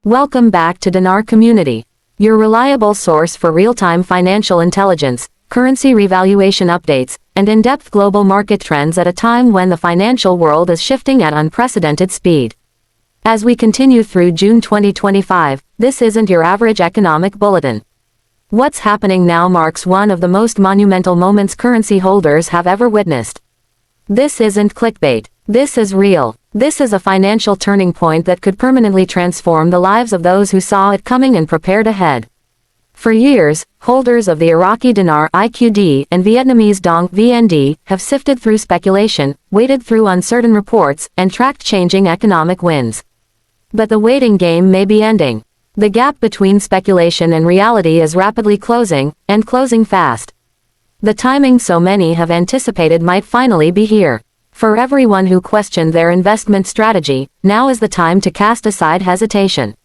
Welcome back to Dinar Community, your reliable source for real-time financial intelligence, currency revaluation updates, and in-depth global market trends at a time when the financial world is shifting at unprecedented speed. As we continue through June 2025, this isn't your average economic bulletin. What's happening now marks one of the most monumental moments currency holders have ever witnessed. This isn't clickbait. This is real. This is a financial turning point that could permanently transform the lives of those who saw it coming and prepared ahead. For years, holders of the Iraqi Dinar IQD and Vietnamese Dong VND have sifted through speculation, waded through uncertain reports, and tracked changing economic winds. But the waiting game may be ending. The gap between speculation and reality is rapidly closing, and closing fast. The timing so many have anticipated might finally be here. For everyone who questioned their investment strategy, now is the time to cast aside hesitation.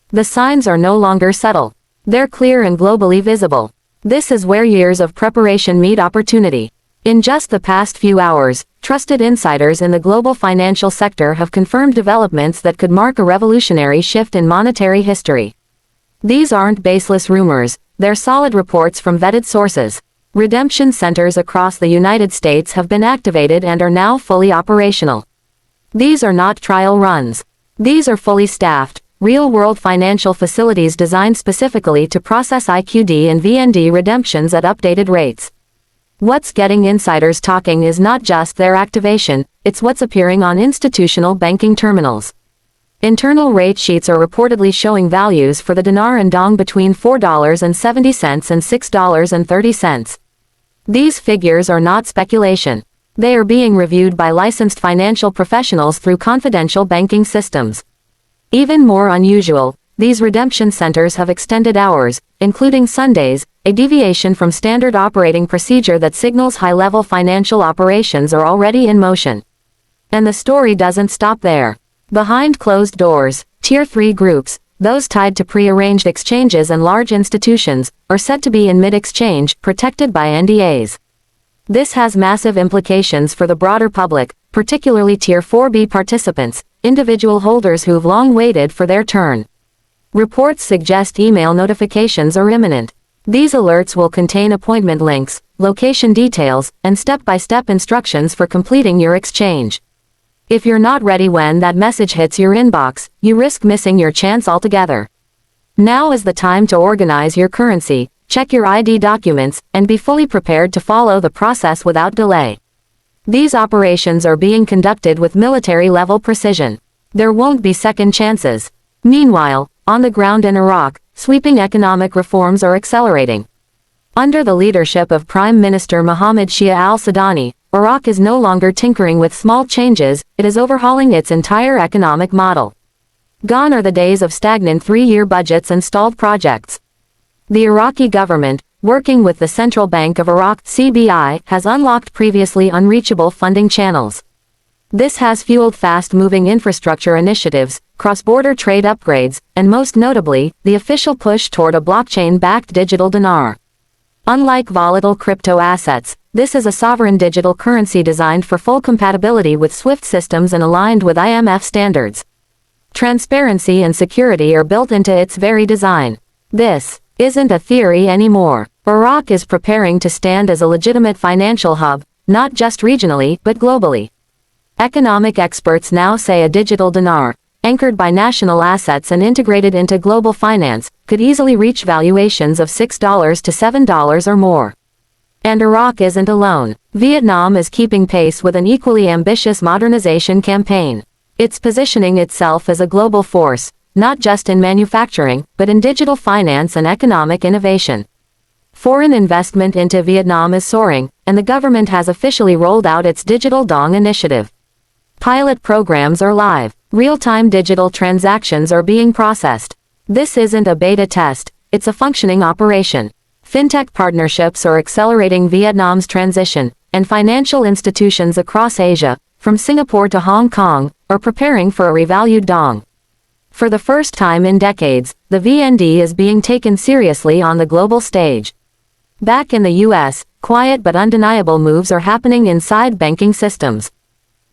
The signs are no longer subtle. They're clear and globally visible. This is where years of preparation meet opportunity. In just the past few hours, trusted insiders in the global financial sector have confirmed developments that could mark a revolutionary shift in monetary history. These aren't baseless rumors, they're solid reports from vetted sources. Redemption centers across the United States have been activated and are now fully operational. These are not trial runs. These are fully staffed, real-world financial facilities designed specifically to process IQD and VND redemptions at updated rates. What's getting insiders talking is not just their activation, it's what's appearing on institutional banking terminals. Internal rate sheets are reportedly showing values for the dinar and dong between $4.70 and $6.30. These figures are not speculation. They are being reviewed by licensed financial professionals through confidential banking systems. Even more unusual, these redemption centers have extended hours, including Sundays, a deviation from standard operating procedure that signals high-level financial operations are already in motion. And the story doesn't stop there. Behind closed doors, Tier 3 groups, those tied to pre-arranged exchanges and large institutions, are said to be in mid-exchange, protected by NDAs. This has massive implications for the broader public, particularly Tier 4B participants, individual holders who've long waited for their turn. Reports suggest email notifications are imminent. These alerts will contain appointment links, location details, and step-by-step instructions for completing your exchange. If you're not ready when that message hits your inbox, you risk missing your chance altogether. Now is the time to organize your currency, check your ID documents, and be fully prepared to follow the process without delay. These operations are being conducted with military-level precision. There won't be second chances. Meanwhile, on the ground in Iraq, sweeping economic reforms are accelerating. Under the leadership of Prime Minister Mohammed Shia al-Sudani, Iraq is no longer tinkering with small changes, it is overhauling its entire economic model. Gone are the days of stagnant three-year budgets and stalled projects. The Iraqi government, working with the Central Bank of Iraq (CBI), has unlocked previously unreachable funding channels. This has fueled fast-moving infrastructure initiatives, cross-border trade upgrades, and most notably, the official push toward a blockchain-backed digital dinar. Unlike volatile crypto assets, this is a sovereign digital currency designed for full compatibility with SWIFT systems and aligned with IMF standards. Transparency and security are built into its very design. This isn't a theory anymore. Iraq is preparing to stand as a legitimate financial hub, not just regionally, but globally. Economic experts now say a digital dinar, anchored by national assets and integrated into global finance, could easily reach valuations of $6 to $7 or more. And Iraq isn't alone. Vietnam is keeping pace with an equally ambitious modernization campaign. It's positioning itself as a global force, not just in manufacturing, but in digital finance and economic innovation. Foreign investment into Vietnam is soaring, and the government has officially rolled out its Digital Dong initiative. Pilot programs are live. Real-time digital transactions are being processed. This isn't a beta test, it's a functioning operation. Fintech partnerships are accelerating Vietnam's transition, and financial institutions across Asia, from Singapore to Hong Kong, are preparing for a revalued dong. For the first time in decades, the VND is being taken seriously on the global stage. Back in the US, quiet but undeniable moves are happening inside banking systems.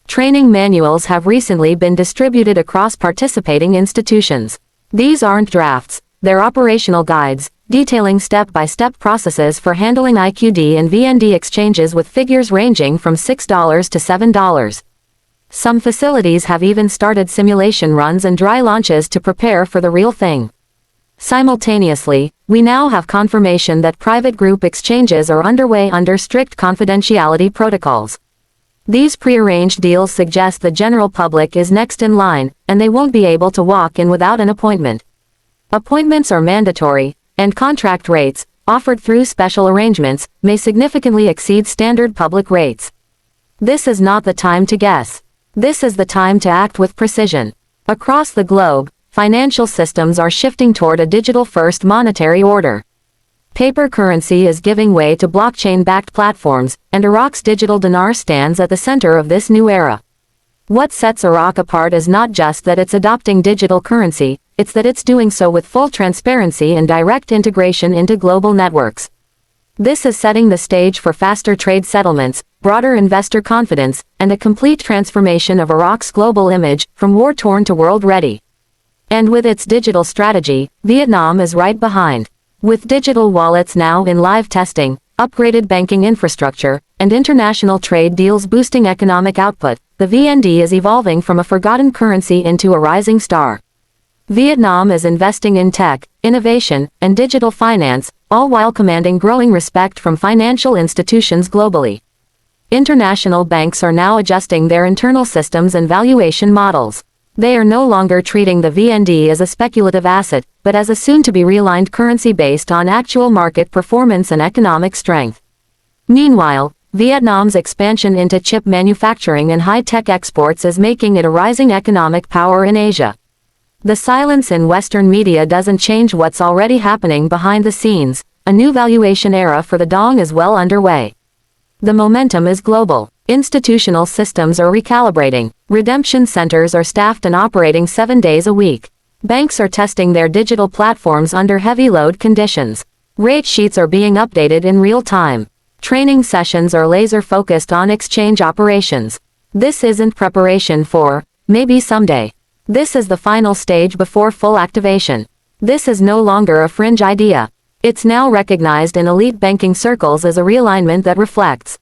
Training manuals have recently been distributed across participating institutions. These aren't drafts, they're operational guides, detailing step-by-step processes for handling IQD and VND exchanges with figures ranging from $6 to $7. Some facilities have even started simulation runs and dry launches to prepare for the real thing. Simultaneously, we now have confirmation that private group exchanges are underway under strict confidentiality protocols. These prearranged deals suggest the general public is next in line, and they won't be able to walk in without an appointment. Appointments are mandatory, and contract rates, offered through special arrangements, may significantly exceed standard public rates. This is not the time to guess. This is the time to act with precision. Across the globe, financial systems are shifting toward a digital-first monetary order. Paper currency is giving way to blockchain-backed platforms, and Iraq's digital dinar stands at the center of this new era. What sets Iraq apart is not just that it's adopting digital currency, it's that it's doing so with full transparency and direct integration into global networks. This is setting the stage for faster trade settlements, broader investor confidence, and a complete transformation of Iraq's global image, from war-torn to world-ready. And with its digital strategy, Vietnam is right behind. With digital wallets now in live testing, upgraded banking infrastructure, and international trade deals boosting economic output, the VND is evolving from a forgotten currency into a rising star. Vietnam is investing in tech, innovation, and digital finance, all while commanding growing respect from financial institutions globally. International banks are now adjusting their internal systems and valuation models. They are no longer treating the VND as a speculative asset, but as a soon-to-be realigned currency based on actual market performance and economic strength. Meanwhile, Vietnam's expansion into chip manufacturing and high-tech exports is making it a rising economic power in Asia. The silence in Western media doesn't change what's already happening behind the scenes. A new valuation era for the Dong is well underway. The momentum is global. Institutional systems are recalibrating. Redemption centers are staffed and operating 7 days a week. Banks are testing their digital platforms under heavy load conditions. Rate sheets are being updated in real time. Training sessions are laser-focused on exchange operations. This isn't preparation for, maybe someday. This is the final stage before full activation. This is no longer a fringe idea. It's now recognized in elite banking circles as a realignment that reflects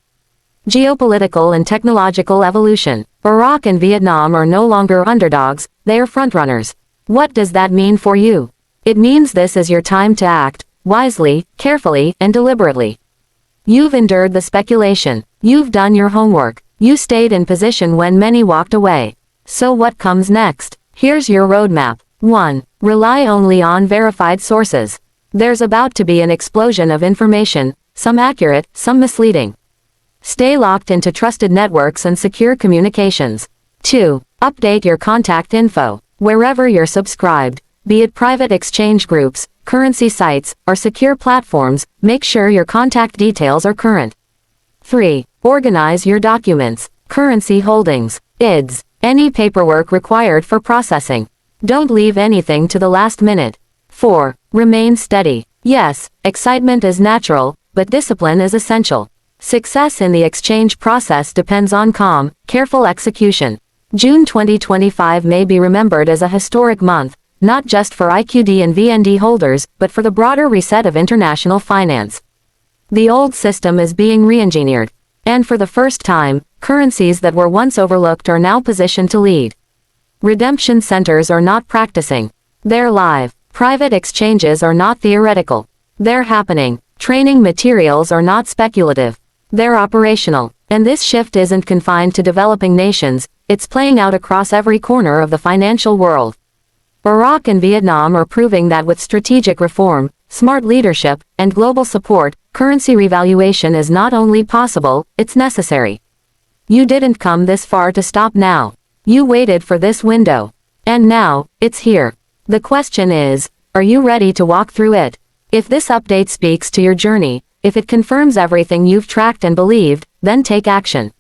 geopolitical and technological evolution. Iraq and Vietnam are no longer underdogs, they are frontrunners. What does that mean for you? It means this is your time to act, wisely, carefully, and deliberately. You've endured the speculation. You've done your homework. You stayed in position when many walked away. So what comes next? Here's your roadmap. 1. Rely only on verified sources. There's about to be an explosion of information, some accurate, some misleading. Stay locked into trusted networks and secure communications. 2. Update your contact info. Wherever you're subscribed, be it private exchange groups, currency sites, or secure platforms, make sure your contact details are current. 3. Organize your documents, currency holdings, IDs, any paperwork required for processing. Don't leave anything to the last minute. 4. Remain steady. Yes, excitement is natural, but discipline is essential. Success in the exchange process depends on calm, careful execution. June 2025 may be remembered as a historic month, not just for IQD and VND holders, but for the broader reset of international finance. The old system is being re-engineered, and for the first time, currencies that were once overlooked are now positioned to lead. Redemption centers are not practicing. They're live. Private exchanges are not theoretical. They're happening. Training materials are not speculative. They're operational. And this shift isn't confined to developing nations, it's playing out across every corner of the financial world. Iraq and Vietnam are proving that with strategic reform, smart leadership, and global support, currency revaluation is not only possible, it's necessary. You didn't come this far to stop now. You waited for this window. And now, it's here. The question is, are you ready to walk through it? If this update speaks to your journey, if it confirms everything you've tracked and believed, then take action.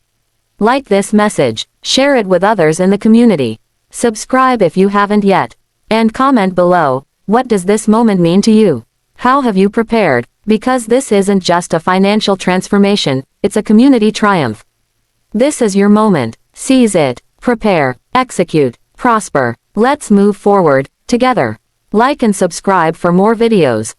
Like this message, share it with others in the community. Subscribe if you haven't yet. And comment below, what does this moment mean to you? How have you prepared? Because this isn't just a financial transformation, it's a community triumph. This is your moment. Seize it. Prepare. Execute. Prosper. Let's move forward, together. Like and subscribe for more videos.